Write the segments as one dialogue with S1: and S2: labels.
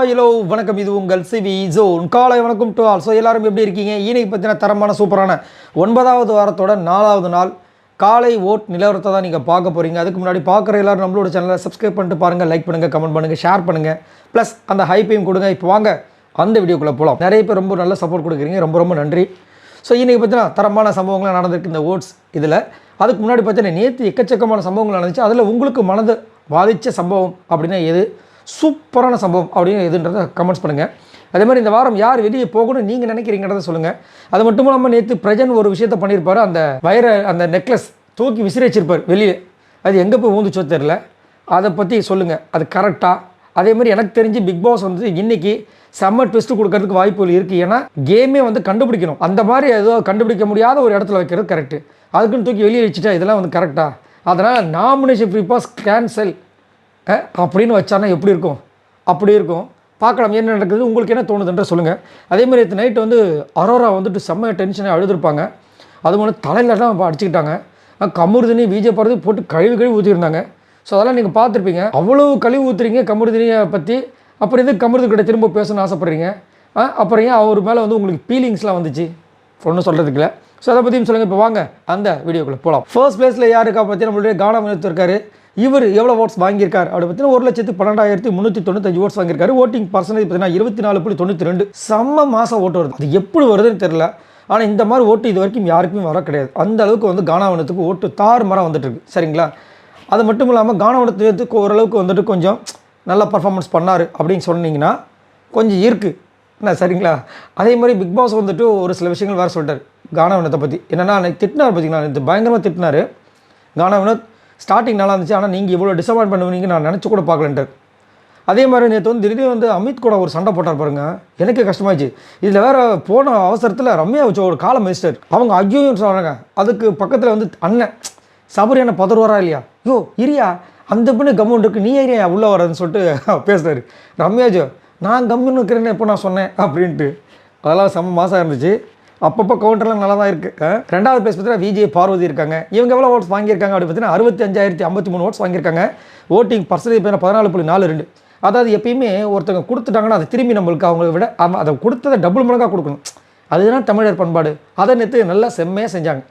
S1: Hello வணக்கம். இது உங்கள் சிவி ஜோன். காலை வணக்கம் டு ஆல். ஸோ எல்லாரும் எப்படி இருக்கீங்க? இன்னைக்கு பார்த்தீங்கன்னா தரமான சூப்பரான 9வது வாரத்தோட 4வது நாள் காலை ஓட் நிலவரத்தை தான் நீங்கள் பார்க்க போகிறீங்க. அதுக்கு முன்னாடி பார்க்குற எல்லாரும் நம்மளோட சேனலை சப்ஸ்கிரைப் பண்ணிட்டு பாருங்கள், லைக் பண்ணுங்கள், கமெண்ட் பண்ணுங்கள், ஷேர் பண்ணுங்கள், ப்ளஸ் அந்த ஹைப்பையும் கொடுங்க. இப்போ வாங்க அந்த வீடியோக்குள்ளே போகலாம். நிறைய பேர் ரொம்ப நல்ல சப்போர்ட் கொடுக்குறீங்க, ரொம்ப ரொம்ப நன்றி. ஸோ இன்றைக்கி பார்த்தீங்கன்னா தரமான சம்பவங்கள்லாம் நடந்திருக்கு இந்த ஓட்ஸ் இதில். அதுக்கு முன்னாடி பார்த்தீங்கன்னா நேற்று எக்கச்சக்கமான சம்பவங்கள் நடந்துச்சு. அதில் உங்களுக்கு மனது பாதித்த சம்பவம் அப்படின்னா எது, சூப்பரான சம்பவம் அப்படின்னு எதுன்றதை கமெண்ட்ஸ் பண்ணுங்கள். அதே மாதிரி இந்த வாரம் யார் வெளியே போகணும்னு நீங்கள் நினைக்கிறீங்கிறத சொல்லுங்கள். அது மட்டும் இல்லாமல் நேற்று பிரஜன் ஒரு விஷயத்தை பண்ணியிருப்பார். அந்த நெக்லஸ் தூக்கி விசிறி வச்சிருப்பார் வெளியே, அது எங்கே போய் ஊந்துச்சோ தெரில. அதை பற்றி சொல்லுங்கள், அது கரெக்டாக? அதே மாதிரி எனக்கு தெரிஞ்சு பிக் பாஸ் வந்து இன்றைக்கி செம்ம ட்விஸ்ட்டு கொடுக்கறதுக்கு வாய்ப்புகள் இருக்குது. ஏன்னா கேமே வந்து கண்டுபிடிக்கணும், அந்த மாதிரி ஏதோ கண்டுபிடிக்க முடியாத ஒரு இடத்துல வைக்கிறது கரெக்டு. அதுக்குன்னு தூக்கி வெளியே வச்சுட்டா இதெல்லாம் வந்து கரெக்டாக? அதனால் நாமினேஷன் ஃப்ரீ பாஸ் கேன்சல் அப்படின்னு வச்சானா எப்படி இருக்கும்? அப்படி இருக்கும். பார்க்கலாம் என்ன நடக்குது, உங்களுக்கு என்ன தோணுதுன்ற சொல்லுங்கள். அதேமாதிரி நேற்று நைட்டு வந்து அரோரா வந்துட்டு செம்ம டென்ஷனாக அழுதுருப்பாங்க. அது மூலம் தலையிலலாம் அடிச்சுக்கிட்டாங்க. கமுருதினி விஜய் போட்டு கழுவி ஊற்றிருந்தாங்க. ஸோ அதெல்லாம் நீங்கள் பார்த்துருப்பீங்க. அவ்வளோ கழுவி ஊற்றுறீங்க கமுருதினியை பற்றி. அப்புறம் எதுக்கு கமுருதி கிட்ட திரும்ப பேசணும்னு ஆசைப்பட்றீங்க? அப்புறம் ஏன் அவர் மேலே வந்து உங்களுக்கு ஃபீலிங்ஸ்லாம் வந்துச்சு? ஒன்றும் சொல்கிறதுக்கு இல்லை. ஸோ அதை பற்றியும் சொல்லுங்கள். இப்போ வாங்க அந்த வீடியோக்குள்ளே போகலாம். ஃபர்ஸ்ட் பிளேஸில் யாருக்கா பற்றி நம்மளுடைய கானா வினோத் இருக்காரு. இவர் எவ்வளோ ஓட்ஸ் வாங்கியிருக்கார் அப்படி பார்த்தீங்கன்னா 1,12,395 ஓட்ஸ் வாங்கியிருக்காரு. ஓட்டிங் பர்சன்டேஜ் பார்த்தீங்கன்னா 24.92. செம்ம மாதம் ஓட்டு வருது. அது எப்படி வருதுன்னு தெரில. ஆனால் இந்த மாதிரி ஓட்டு இது வரைக்கும் யாருக்குமே வர கிடையாது. அந்த அளவுக்கு வந்து கானா வினோத்துக்கு ஓட்டு தாறுமாறாக வந்துட்டு இருக்கு. சரிங்களா? அது மட்டும் இல்லாமல் கானா வினோத்துக்கு ஓரளவுக்கு வந்துட்டு கொஞ்சம் நல்லா பர்ஃபார்மன்ஸ் பண்ணார் அப்படின்னு சொன்னீங்கன்னா கொஞ்சம் இருக்குது என்ன, சரிங்களா? அதே மாதிரி பிக் பாஸ் வந்துட்டு ஒரு சில விஷயங்கள் வேறு சொல்லிட்டார் கானா வினோத்தை பற்றி. என்னென்னா அன்றைக்கி திட்டினார் பார்த்தீங்களா, இது பயங்கரமாக திட்டினார். கானா வினோத் ஸ்டார்டிங் நல்லா இருந்துச்சு, ஆனால் நீங்கள் இவ்வளோ டிசப்பாயின்ட் பண்ணுவீங்க நான் நினச்சி கூட பார்க்கலன்ட்டார். அதே மாதிரி நேற்று வந்து திடீர்னு வந்து அமித் கூட ஒரு சண்டை போட்டார் பாருங்கள், எனக்கு கஷ்டமாயிடுச்சு. இதில் வேறு போன அவசரத்தில் ரம்யா வச்சு ஒரு காலம் மினிஸ்டர் அவங்க ஐயோன்னு சொல்கிறாங்க. அதுக்கு பக்கத்தில் வந்து அண்ணன் சபரி என்ன பதறுவாரா இல்லையா, யோ இரியா அந்த பொண்ணு கம்முன்னு இருக்குது, நீ ஏரியா உள்ளே வரதுன்னு சொல்லிட்டு பேசுகிறாரு. ரம்யாஜோ நான் கம்முன்னு இருக்கிறேன்னு எப்போ நான் சொன்னேன் அப்படின்ட்டு. அதெல்லாம் செம்ம மாதம் இருந்துச்சு. அப்பப்போ கவுண்டர்லாம் நல்லா தான் இருக்குது. ரெண்டாவது பிளேஸ் பார்த்தீங்கன்னா விஜய் பார்வதி இருக்காங்க. இவங்க எவ்வளோ ஓட்ஸ் வாங்கியிருக்காங்க அப்படி பார்த்தீங்கன்னா 65,053 ஓட்ஸ் வாங்கியிருக்காங்க. ஓட்டிங் பர்சன்டேஜ் பார்த்தீங்கன்னா 14.42. அதாவது எப்பயுமே ஒருத்தவங்க கொடுத்துட்டாங்கன்னா அதை திரும்பி நம்மளுக்கு அவங்கள விட அதை கொடுத்ததை டபுள் மடங்காக கொடுக்கணும். அதுதான் தமிழர் பண்பாடு. அதை நேற்று நல்லா செம்மையாக செஞ்சாங்க.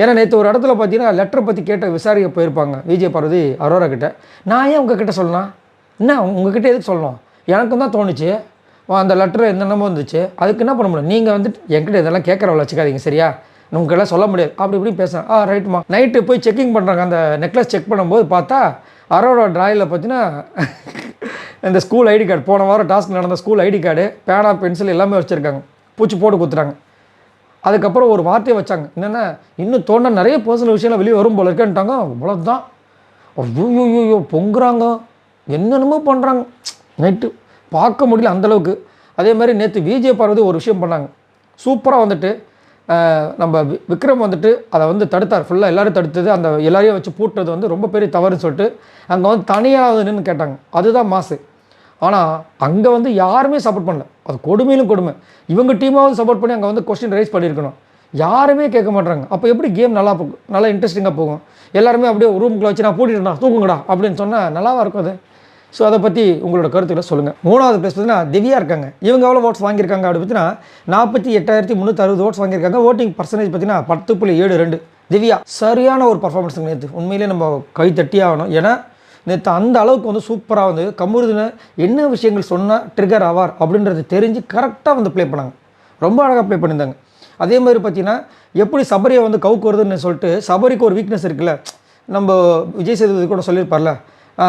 S1: ஏன்னா நேற்று ஒரு இடத்துல பார்த்தீங்கன்னா லெட்டரை பற்றி கேட்ட விசாரிக்க போயிருப்பாங்க விஜய் பார்வதி அரோரா கிட்ட. நான் ஏன் உங்ககிட்ட சொல்லலாம், என்ன உங்ககிட்ட எதுக்கு சொல்லணும், எனக்கும் தான் தோணுச்சு. அந்த லெட்டர் என்னென்னமோ வந்துச்சு, அதுக்கு என்ன பண்ண முடியும், நீங்கள் வந்துட்டு என்கிட்ட இதெல்லாம் கேட்குறவள வச்சுக்காதீங்க சரியா, உங்கள்கிட்ட சொல்ல முடியாது அப்படி இப்படி பேசுகிறேன். ரைட்டுமா. நைட்டு போய் செக்கிங் பண்ணுறாங்க. அந்த நெக்லஸ் செக் பண்ணும்போது பார்த்தா அரோரா ட்ராயில் பார்த்தீங்கன்னா இந்த ஸ்கூல் ஐடி கார்டு, போன வாரம் டாஸ்க் நடந்த ஸ்கூல் ஐடி கார்டு, பேனா பென்சில் எல்லாமே வச்சுருக்காங்க. பூச்சி போட்டு கொடுத்துட்டாங்க. அதுக்கப்புறம் ஒரு வார்த்தையை வச்சாங்க, என்னென்னா இன்னும் தோண நிறைய பர்சனல் விஷயம்லாம் வெளியே வரும் போல இருக்கேன்ட்டாங்க. அவ்வளோதான். ஐயோ பொங்குறாங்க, என்னென்னமோ பண்ணுறாங்க. நைட்டு பார்க்க முடியல அந்தளவுக்கு. அதே மாதிரி நேற்று விஜய் பார்வதி ஒரு விஷயம் பண்ணாங்க சூப்பராக. வந்துட்டு நம்ம விக்ரம் வந்துட்டு அதை வந்து தடுத்தார். ஃபுல்லாக எல்லோரும் தடுத்தது, அந்த எல்லாரையும் வச்சு பூட்டுறது வந்து ரொம்ப பெரிய தவறுன்னு சொல்லிட்டு அங்கே வந்து தனியாக நின்று கேட்டாங்க. அதுதான் மாசு. ஆனால் அங்கே வந்து யாருமே சப்போர்ட் பண்ணல. அது கொடுமையிலும் கொடுமை. இவங்க டீமாவது சப்போர்ட் பண்ணி அங்கே வந்து கொஸ்டின் ரைஸ் பண்ணியிருக்கணும். யாருமே கேட்க மாட்டாங்க. அப்போ எப்படி கேம் நல்லா போகும், நல்லா இன்ட்ரெஸ்டிங்காக போகும். எல்லாருமே அப்படியே ரூமுக்குள்ள வச்சு நான் பூட்டிட்டா தூங்குங்கடா அப்படின்னு சொன்னால் நல்லாவாக இருக்கும் அது. ஸோ அதை பற்றி உங்களோட கருத்துக்களை சொல்லுங்கள். 3வது பிளேஸ் பார்த்தீங்கன்னா திவ்யா இருக்காங்க. இவங்க எவ்வளோ ஓட்ஸ் வாங்கியிருக்காங்க அப்படி பார்த்தீங்கன்னா 48,360 ஓட்ஸ் வாங்கியிருக்காங்க. ஓட்டிங் பர்சன்டேஜ் பார்த்தீங்கன்னா 10.72. திவ்யா சரியான ஒரு பர்ஃபார்மன்ஸுங்க நேற்று. உண்மையிலே நம்ம கை தட்டி ஆகணும். ஏன்னா நேற்று அந்த அளவுக்கு வந்து சூப்பராக வந்து கமுருதினை என்ன விஷயங்கள் சொன்னால் ட்ரிகர் ஆவார் அப்படின்றது தெரிஞ்சு கரெக்டாக வந்து ப்ளே பண்ணாங்க. ரொம்ப அழகாக ப்ளே பண்ணியிருந்தாங்க. அதே மாதிரி பார்த்தீங்கன்னா எப்படி சபரியை வந்து கவுக்கு வருதுன்னு சொல்லிட்டு, சபரிக்கு ஒரு வீக்னஸ் இருக்குல்ல, நம்ம விஜய் சேதுபதி கூட சொல்லியிருப்பார்ல,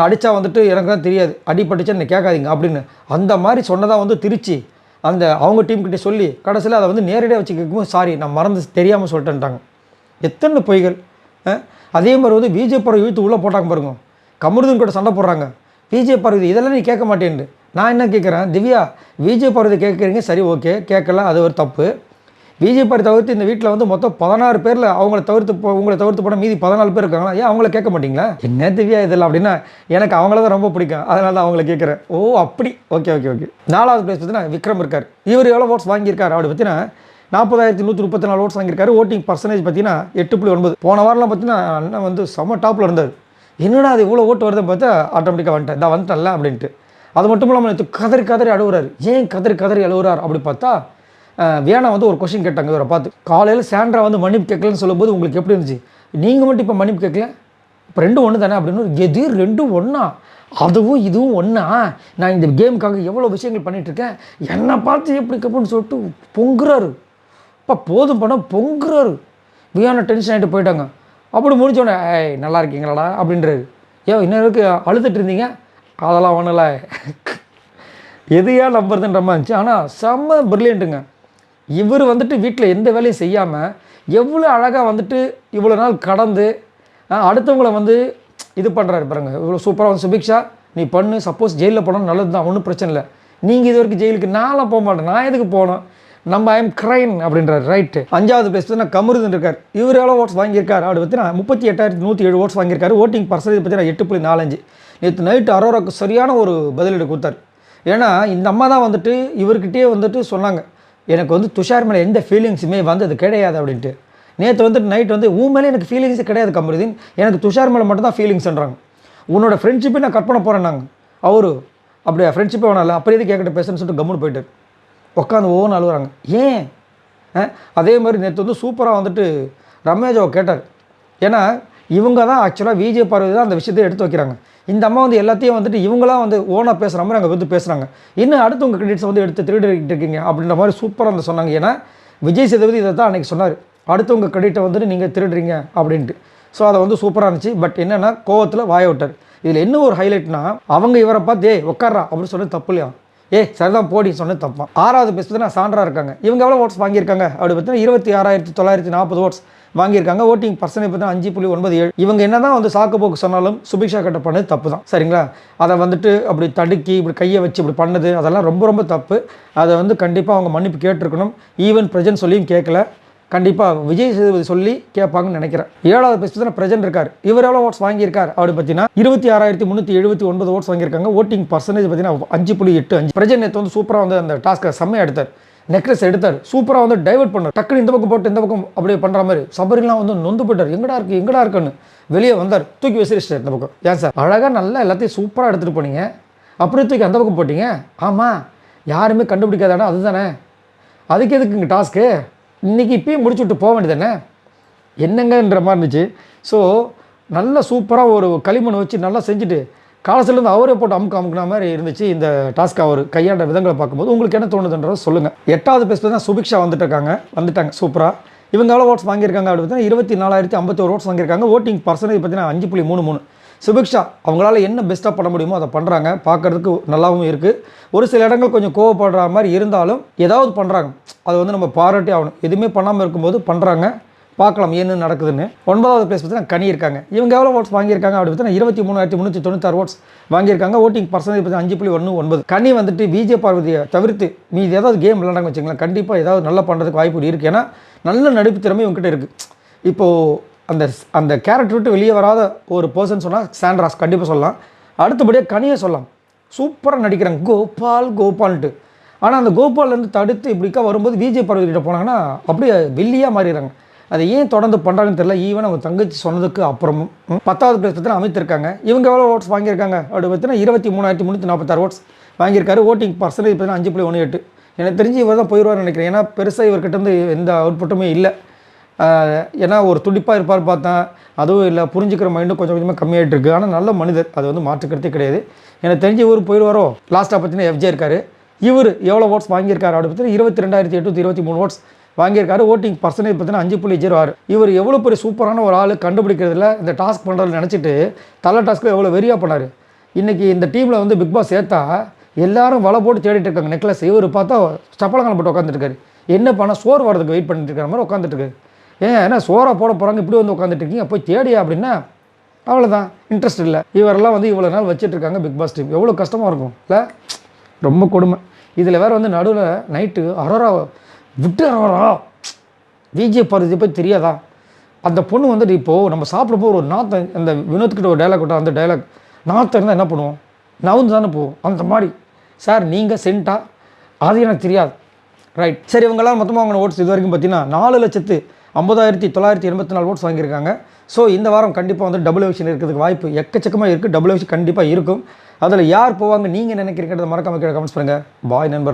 S1: அடித்தா வந்துட்டு எனக்கு தான் தெரியாது, அடிப்பட்டுச்சா என்னை கேட்காதீங்க அப்படின்னு. அந்த மாதிரி சொன்னதாக வந்து திருச்சி அந்த அவங்க டீம்கிட்ட சொல்லி கடைசியில் அதை வந்து நேரடியாக வச்சு கேட்கும்போது சாரி நான் மறந்து தெரியாமல் சொல்லிட்டேன்ட்டாங்க. எத்தனை பொய்கள். அதே மாதிரி வந்து விஜய் பார்வதி இழுத்து உள்ளே போட்டாங்க பாருங்க. கமருதன் கூட சண்டை போடுறாங்க. விஜய் பார்வதி இதெல்லாம் நீ கேட்க மாட்டேன்னு. நான் என்ன கேட்குறேன், திவ்யா விஜய் பார்வதி கேட்குறீங்க சரி ஓகே, கேட்கல அது ஒரு தப்பு. விஜய் பார்வதி தவிர்த்து இந்த வீட்டில் வந்து மொத்தம் 16 பேரில் உங்களை தவிர்த்து போனால் மீதி 14 பேர் இருக்காங்களா, ஏன் அவங்கள கேட்க மாட்டிங்களா? என்ன திவ்யா இதெல்லாம் அப்படின்னா எனக்கு அவங்கள தான் ரொம்ப பிடிக்கும், அதனால தான் அவங்கள கேட்குறேன். ஓ அப்படி, ஓகே. 4வது பிளேஸ் பார்த்தீங்கன்னா விக்ரம் இருக்கார். இவர் எவ்வளோ ஓட்ஸ் வாங்கியிருக்காரு அப்படி பார்த்தீங்கன்னா 40,134 ஓட்ஸ் வாங்கியிருக்காரு. ஓட்டிங் பர்சன்டேஜ் பார்த்தீங்கன்னா 8.9. போன வாரம்லாம் பார்த்தீங்கன்னா அண்ணன் வந்து செம்ம டாப்பில் இருந்தார். என்னடா அது இவ்வளோ ஓட்டு வருதுன்னு பார்த்தா ஆட்டோமேட்டிக்காக வந்துட்டேன்ல அப்படின்ட்டு. அது மட்டும் இல்லாமல் நேற்று கதறி அழுகுறாரு. ஏன் கதறி அழுகுறார் அப்படி பார்த்தா வியானா வந்து ஒரு கொஸ்டின் கேட்டாங்க இவரை பார்த்து. காலையில் சாண்ட்ரா வந்து மன்னிப்பு கேட்கலன்னு சொல்லும்போது உங்களுக்கு எப்படி இருந்துச்சு? நீங்கள் மட்டும் இப்போ மன்னிப்பு கேட்கல, இப்போ ரெண்டும் ஒன்று தானே அப்படின்னு. எது ரெண்டும் ஒன்றா? அதுவும் இதுவும் ஒன்றா? நான் இந்த கேமுக்காக எவ்வளோ விஷயங்கள் பண்ணிகிட்ருக்கேன், என்னை பார்த்து எப்படி கப்புன்னு சொல்லிட்டு பொங்குறாரு. இப்போ போதும் படம் பொங்குறாரு. வியானா டென்ஷன் ஆகிட்டு போயிட்டாங்க. அப்படி முடிச்சோடனே ஏய் நல்லா இருக்கீங்களாடா அப்படின்றாரு. இன்னும் இருக்கு அழுதுட்டு இருந்தீங்க, அதெல்லாம் ஒன்றும் இல்லை, எதையா நம்புறதுன்ற மாதிரி இருந்துச்சு. ஆனால் செம்ம பிரில்லியண்ட்டுங்க. இவர் வந்துட்டு வீட்டில் எந்த வேலையும் செய்யாமல் எவ்வளோ அழகாக வந்துட்டு இவ்வளோ நாள் கடந்து அடுத்தவங்கள வந்து இது பண்ணுறாரு பாருங்க. இவ்வளோ சூப்பராக வந்து சுபிக்ஷா நீ பண்ணு, சப்போஸ் ஜெயிலில் போனோம் நல்லது தான், ஒன்றும் பிரச்சனை இல்லை. நீங்கள் இது வரைக்கும் ஜெயிலுக்கு நான்லாம் போக மாட்டேன், நான் எதுக்கு போகணும், நம்ம ஐஎம் கிரைன் அப்படின்றாரு. ரைட்டு. 5வது பிளேஸ் நான் கமருதன் இருக்கார். இவர் எவ்வளோ ஓட்ஸ் வாங்கியிருக்காரு அப்படி பார்த்தீங்கன்னா 38,107 ஓட்ஸ் வாங்கியிருக்காரு. ஓட்டிங் பர்சன்டேஜ் பார்த்தீங்கன்னா 8.45. நேற்று நைட்டு அரோராக்கு சரியான ஒரு பதிலீடு கொடுத்தாரு. ஏன்னா இந்த அம்மா தான் வந்துட்டு இவர்கிட்டயே வந்துட்டு சொன்னாங்க, எனக்கு வந்து துஷார் மேலே எந்த ஃபீலிங்ஸுமே வந்தது கிடையாது அப்படின்ட்டு. நேற்று வந்துட்டு நைட் வந்து உன் மேலே எனக்கு ஃபீலிங்ஸே கிடையாது கமருதீன், எனக்கு துஷார் மேலே மட்டும் தான் ஃபீலிங்ஸ்ன்றாங்க. உன்னோட ஃப்ரெண்ட்ஷிப்பை நான் கட் பண்ண போகிறேன் நாங்கள். அவரு அப்படியே ஃப்ரெண்ட்ஷிப்பே வேணாம்ல, அப்படியே கேட்கிட்ட பேசுன்னு சொல்லிட்டு கம்முன்னு போயிட்டார். உட்காந்து ஓன்னு அழுகுறாங்க. ஏன்? அதே மாதிரி நேற்று வந்து சூப்பராக வந்துட்டு ரமேஜாவை கேட்டார். ஏன்னா இவங்க தான் ஆக்சுவலாக விஜய் பார்வதி தான் அந்த விஷயத்தை எடுத்து வைக்கிறாங்க. இந்த அம்மா வந்து எல்லாத்தையும் வந்துட்டு இவங்களாம் வந்து ஓனாக பேசுகிற மாதிரி அங்கே வந்து பேசுகிறாங்க. இன்னும் அடுத்து உங்கள் கிரெடிட்ஸை வந்து எடுத்து திருடிட்டு இருக்கீங்க அப்படின்ற மாதிரி சூப்பராக வந்து சொன்னாங்க. ஏன்னா விஜய் சேதுபதி இதை தான் அன்றைக்கி சொன்னார், அடுத்தவங்க கிரெடிட்டை வந்துட்டு நீங்கள் திருடுறீங்க அப்படின்ட்டு. ஸோ அதை வந்து சூப்பராக இருந்துச்சு. பட் என்னென்னா கோவத்தில் வாய விட்டார். இதில் என்ன ஒரு ஹைலைட்னா, அவங்க இவரை பார்த்து உட்காரா அப்படின்னு சொன்னது தப்பு இல்லையா, சரிதான் போடி சொன்னது தப்பான். 6வது பிளேஸ் பார்த்தீங்கன்னா சாண்ட்ரா இருக்காங்க. இவங்க எவ்வளோ ஓட்ஸ் வாங்கியிருக்காங்க அப்படி பார்த்தீங்கன்னா 26,940 ஓட்ஸ் வாங்கியிருக்காங்க. ஓட்டிங் பர்சன்டேஜ் பார்த்தீங்கன்னா 5.97. இவங்க என்ன தான் வந்து சாக்கு போக்கு சொன்னாலும் சுபிக்ஷா கிட்ட பண்ணது தப்பு தான், சரிங்களா? அதை வந்துட்டு அப்படி தடுக்கி இப்படி கையை வச்சு இப்படி பண்ணது அதெல்லாம் ரொம்ப ரொம்ப தப்பு. அதை வந்து கண்டிப்பாக அவங்க மன்னிப்பு கேட்டிருக்கணும். ஈவன் பிரஜன் சொல்லியும் கேட்கல, கண்டிப்பாக விஜய் சேதுபதி சொல்லி கேட்பாங்கன்னு நினைக்கிறேன். 7வது பிளேஸ் பார்த்தீங்கன்னா பிரஜன் இருக்கார். இவர் எவ்வளோ ஓட்ஸ் வாங்கியிருக்கார் அப்படி பார்த்தீங்கன்னா 26,379 ஓட்ஸ் வாங்கியிருக்காங்க. ஓட்டிங் பர்சன்டேஜ் பார்த்தீங்கன்னா 5.85. பிரஜன் நேற்று வந்து சூப்பராக வந்து அந்த டாஸ்க்கை செம்மையாக எடுத்தார். நெக்லஸ் எடுத்தார், சூப்பராக வந்து டைவர்ட் பண்ணார். டக்குன்னு இந்த பக்கம் போட்டு இந்த பக்கம் அப்படியே பண்ணுற மாதிரி. சபரிலாம் வந்து நொந்து போட்டார், எங்கடா இருக்குன்னு வெளியே வந்தார், தூக்கி விசிரிச்சிட்டார் இந்த பக்கம். ஏன் சார் அழகாக நல்லா எல்லாத்தையும் சூப்பராக எடுத்துகிட்டு போனீங்க, அப்படியே தூக்கி அந்த பக்கம் போட்டிங்க. ஆமாம், யாருமே கண்டுபிடிக்காதாடா அதுதானே, அதுக்கு எதுக்கு இங்கே டாஸ்க்கு, இன்றைக்கி இப்பயும் முடிச்சு விட்டு போக வேண்டியது தானே என்னங்கன்ற மாதிரி இருந்துச்சு. ஸோ நல்லா சூப்பராக ஒரு களிமண் வச்சு நல்லா செஞ்சுட்டு காலத்துலேருந்து அவரே போட்டு அமுக்குன மாதிரி இருந்துச்சு இந்த டாஸ்க். அவர் கையாண்ட விதங்களை பார்க்கும்போது உங்களுக்கு என்ன தோணுதுன்றதை சொல்லுங்கள். 8வது பிளேஸ் தான் சுபிக்ஷா வந்துட்டாங்க சூப்பராக. இவங்க எவ்வளோ ஓட்ஸ் வாங்கியிருக்காங்க அப்படி பார்த்தீங்கன்னா 24,051 ஓட்ஸ் வாங்கியிருக்காங்க. ஓட்டிங் பர்சன்டேஜ் பார்த்தீங்கன்னா 5.33. சுபிக்ஷா அவங்களால என்ன பெஸ்ட்டாக பண்ண முடியுமோ அதை பண்ணுறாங்க, பார்க்குறதுக்கு நல்லாவும் இருக்குது. ஒரு சில இடங்கள் கொஞ்சம் கோவப்படுற மாதிரி இருந்தாலும் ஏதாவது பண்ணுறாங்க, அதை வந்து நம்ம பாராட்டி ஆகணும். எதுவுமே பண்ணாமல் இருக்கும்போது பண்ணுறாங்க, பார்க்கலாம் என்ன நடக்குதுன்னு. 9வது பிளேஸ் பார்த்தீங்கன்னா கனி இருக்காங்க. இவங்க எவ்வளோ ஓட்ஸ் வாங்கியிருக்காங்க அப்படி பார்த்தீங்கன்னா 23,396 ஓட்ஸ் வாங்கியிருக்காங்க. ஓட்டிங் பர்சன்டேஜ் பார்த்தீங்கன்னா 5.19. கனி வந்துட்டு விஜய் பார்வதியை தவிர்த்து மீது ஏதாவது கேம் விளையாடாங்க வச்சுங்களேன், கண்டிப்பாக ஏதாவது நல்லா பண்ணுறதுக்கு வாய்ப்பு இருக்குது. ஏன்னா நல்ல நடிப்பு திறமை இவங்ககிட்ட இருக்குது. இப்போது அந்த கேரக்டர் விட்டு வெளியே வராத ஒரு பர்சன் சொன்னால் சாண்ட்ராஸ் கண்டிப்பாக சொல்லலாம். அடுத்தபடியாக கனியை சொல்லலாம், சூப்பராக நடிக்கிறாங்க கோபால்ன்ட்டு. ஆனால் அந்த கோபால்லேருந்து தடுத்து இப்படிக்கா வரும்போது விஜய் பார்வதி கிட்ட போனாங்கன்னா அப்படியே வெள்ளியாக மாறிடுறாங்க. அதை ஏன் தொடர்ந்து பண்ணுறாங்கன்னு தெரியல. ஈவன் அவங்க தங்கச்சி சொன்னதுக்கு அப்புறமும். 10வது பிளேஸ் பார்த்தீங்கன்னா அமித் இருக்காங்க. இவங்க எவ்வளோ ஓட்ஸ் வாங்கியிருக்காங்க அப்படி பார்த்தீங்கன்னா 23,346 ஓட்ஸ் வாங்கியிருக்காரு. ஓட்டிங் பர்சன்டேஜ் பார்த்தீங்கன்னா 5.18. எனக்கு தெரிஞ்சு இவர் தான் போயிடுவார்னு நினைக்கிறேன். ஏன்னா பெருசாக இவர்கிட்ட எந்த அவுட்புட்டுமே இல்லை. ஏன்னா ஒரு துடிப்பாக இருப்பார் பார்த்தேன், அதுவும் இல்லை. புரிஞ்சுக்கிற மைண்டும் கொஞ்சம் கொஞ்சமாக கம்மியாகிட்டு இருக்குது. ஆனால் நல்ல மனிதர், அது வந்து மாற்றுக்கிறதே கிடையாது. எனக்கு தெரிஞ்சு இவர் போயிடுவாரோ. லாஸ்ட்டாக பார்த்தீங்கன்னா எஃப்ஜே இருக்கார். இவர் எவ்வளோ ஓட்ஸ் வாங்கியிருக்காரு அப்படி பார்த்தீங்கன்னா 22,823 ஓட்ஸ் வாங்கியிருக்காரு. ஓட்டிங் பர்சன்டேஜ் பார்த்தீங்கன்னா 5.06. இவர் எவ்வளோ பெரிய சூப்பரான ஒரு ஆள் கண்டுபிடிக்கிறதுல இந்த டாஸ்க் பண்ணுறதுல நினச்சிட்டு தலை டாஸ்க்கில் எவ்வளோ வெறியாக பண்ணார். இன்றைக்கி இந்த டீமில் வந்து பிக் பாஸ் சேர்த்தா எல்லாரும் வலை போட்டு தேடிட்டு இருக்காங்க நெக்லஸ். இவர் பார்த்தா சப்பளங்களை போட்டு உட்காந்துருக்காரு. என்ன பண்ணால் சோறு வரதுக்கு வெயிட் பண்ணிட்டு இருக்கிற மாதிரி உட்காந்துட்டுருக்காரு. ஏன்னா சோறாக போட போகிறாங்க இப்படி வந்து உட்காந்துட்டு இருக்கீங்க, போய் தேடியா அப்படின்னா அவ்வளோதான், இன்ட்ரெஸ்ட் இல்லை. இவரெல்லாம் வந்து இவ்வளோ நாள் வச்சுட்டு இருக்காங்க பிக் பாஸ் டீம். எவ்வளோ கஷ்டமாக இருக்கும் இல்லை, ரொம்ப கொடுமை. இதில் வேறு வந்து நடுவில் நைட்டு அரோரா விஜய் பார்வதி போய் தெரியாதா, அந்த பொண்ணு வந்துட்டு இப்போது நம்ம சாப்பிட்றப்போ ஒரு நாத்தம், அந்த வினோத்கிட்ட ஒரு டைலாக் விட்டா, அந்த டைலாக் நாத்தம் இருந்தால் என்ன பண்ணுவோம், நவுந்து தானே போவோம். அந்த மாதிரி சார் நீங்கள் சென்ட்டா அது எனக்கு தெரியாது. ரைட், சரி. இவங்கெல்லாம் மொத்தமாக அவங்க ஓட்ஸ் இது வரைக்கும் பார்த்தீங்கன்னா 50,984 ஓட்ஸ் வாங்கியிருக்காங்க. ஸோ இந்த வாரம் கண்டிப்பாக வந்து டபுள் எவிக்ஷன் இருக்கிறதுக்கு வாய்ப்பு எக்கச்சக்கமாக இருக்குது. டபுள் எவிக்ஷன் கண்டிப்பாக இருக்கும். அதில் யார் போவாங்க நீங்கள் நினைக்கிறீங்கிறத மறக்காம கீழே கமெண்ட்ஸ் பண்ணுங்கள். பாய் நண்பர்களே.